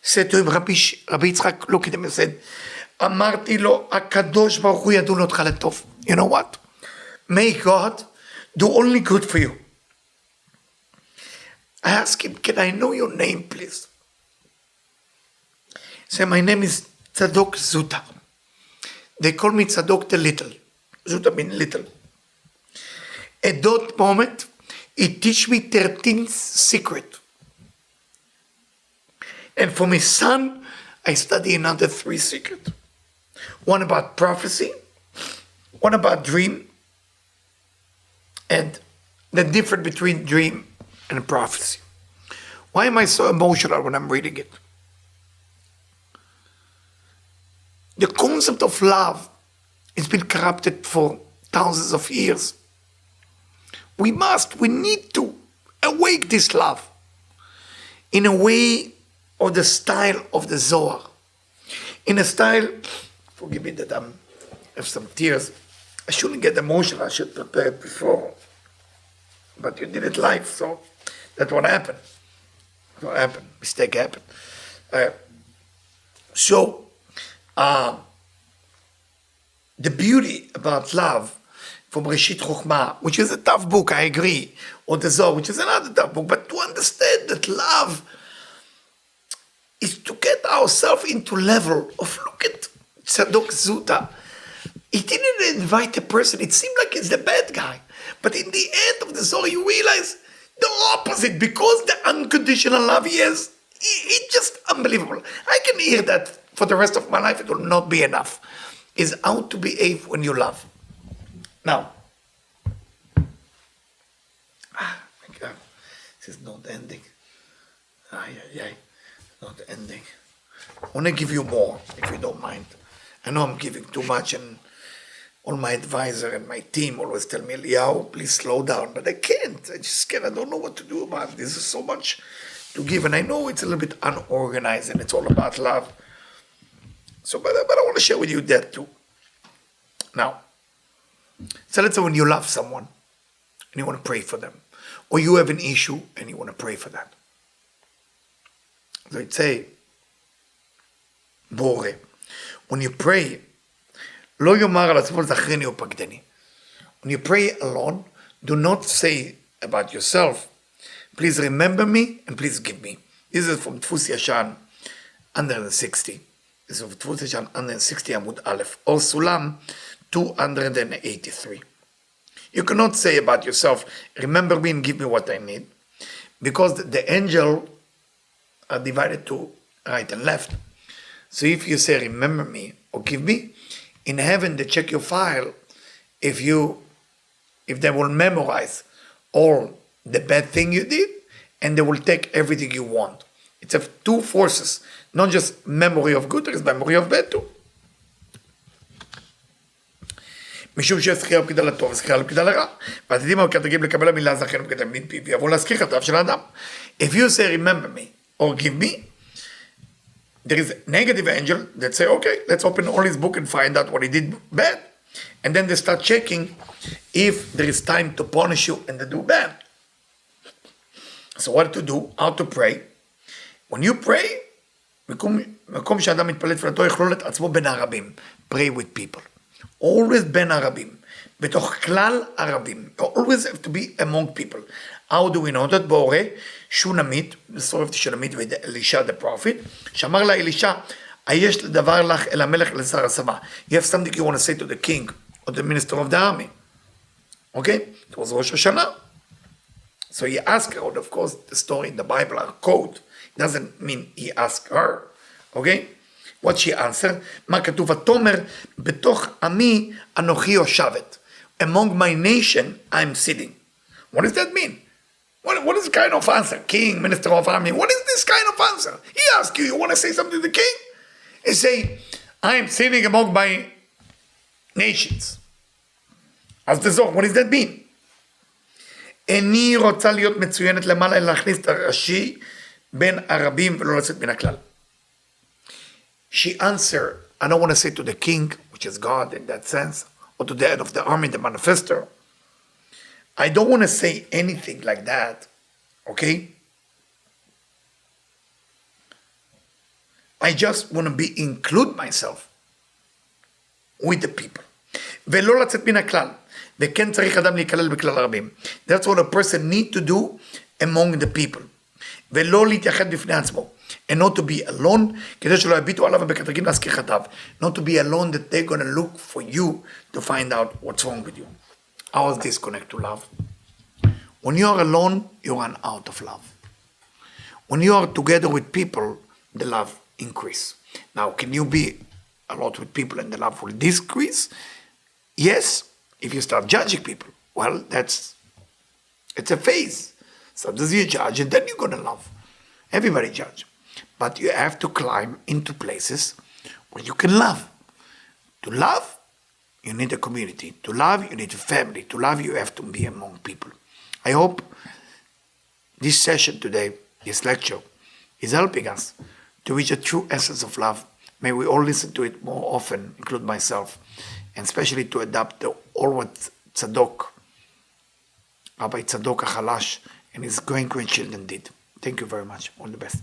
Said to him, Rabbi Yitzchak looked at him and said, אמרתי לו, הקדוש ברוך הוא ידון אותך לטוב. You know what? May God do only good for you. I asked him, can I know your name, please? He said, my name is Tzadok Zuta. They call me Tzadok the Little. Zuta means little. At that moment, he teach me 13 secret. And for my son, I study another 3 secret. One about prophecy, one about dream, and the difference between dream and prophecy. Why am I so emotional when I'm reading it? The concept of love has been corrupted for thousands of years. We need to awake this love in a way of the style of the Zohar. In a style, forgive me that I'm have some tears. I shouldn't get emotional. I should prepare it before. But you did it live, so that's what happened. What happened? Mistake happened. So, the beauty about love from Reshit Chokhmah, which is a tough book, I agree, or the Zohar, which is another tough book, but to understand that love is to get ourselves into level of, look at Tzadok Zuta. He didn't invite a person. It seemed like he's the bad guy. But in the end of the Zohar, you realize the opposite, because the unconditional love he has, it's just unbelievable. I can hear that for the rest of my life. It will not be enough. Is how to behave when you love. Now, my God, this is not ending. Not ending. I want to give you more, if you don't mind. I know I'm giving too much, and all my advisor and my team always tell me, Eliyahu, please slow down. But I can't. I just can't. I don't know what to do about it. This is so much to give. And I know it's a little bit unorganized, and it's all about love. So, but I want to share with you that too. Now, so let's say when you love someone, and you want to pray for them, or you have an issue, and you want to pray for that. So I'd say, Bore, when you pray, lo yomar al atzmo zachreni upagdeni. When you pray alone, do not say about yourself, please remember me and please give me. This is from Tfus Yashan 160. This is from Tfus Yashan 160 Amud Aleph. Or Sulam 283. You cannot say about yourself, remember me and give me what I need, because the angel are divided to right and left. So if you say remember me or give me, in heaven they check your file if they will memorize all the bad thing you did, and they will take everything you want. It's of two forces, not just memory of good, there is memory of bad too. משום שיש זכייה בפקידה לטוב וזכייה לפקידה לרע, ועתידים המקטרגים לקבל המילה זכיין בפקידה מפי, ויבוא להזכיר חטאיו של האדם. If you say remember me or give me, there is a negative angel that say, okay, let's open all his book and find out what he did bad. And then they start checking if there is time to punish you and to do bad. So what to do, how to pray. When you pray, מקום שאדם מתפלל תפילתו יכלול את עצמו בין הרבים. Pray with people. Always בין הרבים. בתוך כלל הרבים. Always have to be among people. How do we know that? בורא שונמית, the story of the שונמית with Elisha the prophet, שאמר לה אלישע, היש לדבר לך אל המלך לשר הצבא. You have something you want to say to the king or the minister of the army. Okay? It was Rosh Hashanah. So he asked her, of course, the story in the Bible are code. It doesn't mean he asked her. Okay? What she answered? מה כתוב? ותאמר, בתוך עמי אנוכי יושבת. Among my nation, I'm sitting. What does that mean? What is this kind of answer? King, minister of army, what is this kind of answer? He asks you, you want to say something to the king? He say, I'm sitting among my nations. As the Zohar, what does that mean? איני רוצה להיות מצוינת למעלה, אלא להכניס את הראשי בין הרבים ולא לצאת מן הכלל. She answered, I don't want to say to the king, which is God in that sense, or to the head of the army, the manifestor. I don't want to say anything like that, okay? I just want to include myself with the people. ולא לצאת מן הכלל. וכן צריך אדם להיכלל בכלל הרבים. That's what a person need to do among the people. ולא להתייחד בפני עצמו. And not to be alone, כדי שלא יביטו עליו ובקטרגים להזכיר חטאיו. Not to be alone that they're going to look for you to find out what's wrong with you. How does this connect to love? When you are alone, you run out of love. When you are together with people, the love increase. Now, can you be a lot with people and the love will decrease? Yes, if you start judging people. Well, it's a phase. Sometimes you judge and then you're going to love. Everybody judge. But you have to climb into places where you can love. To love, you need a community. To love, you need a family. To love, you have to be among people. I hope this session today, this lecture, is helping us to reach a true essence of love. May we all listen to it more often, include myself. and especially to adopt all what Rabbi Tzadok HaChalash and his grandchildren did. Thank you very much. All the best.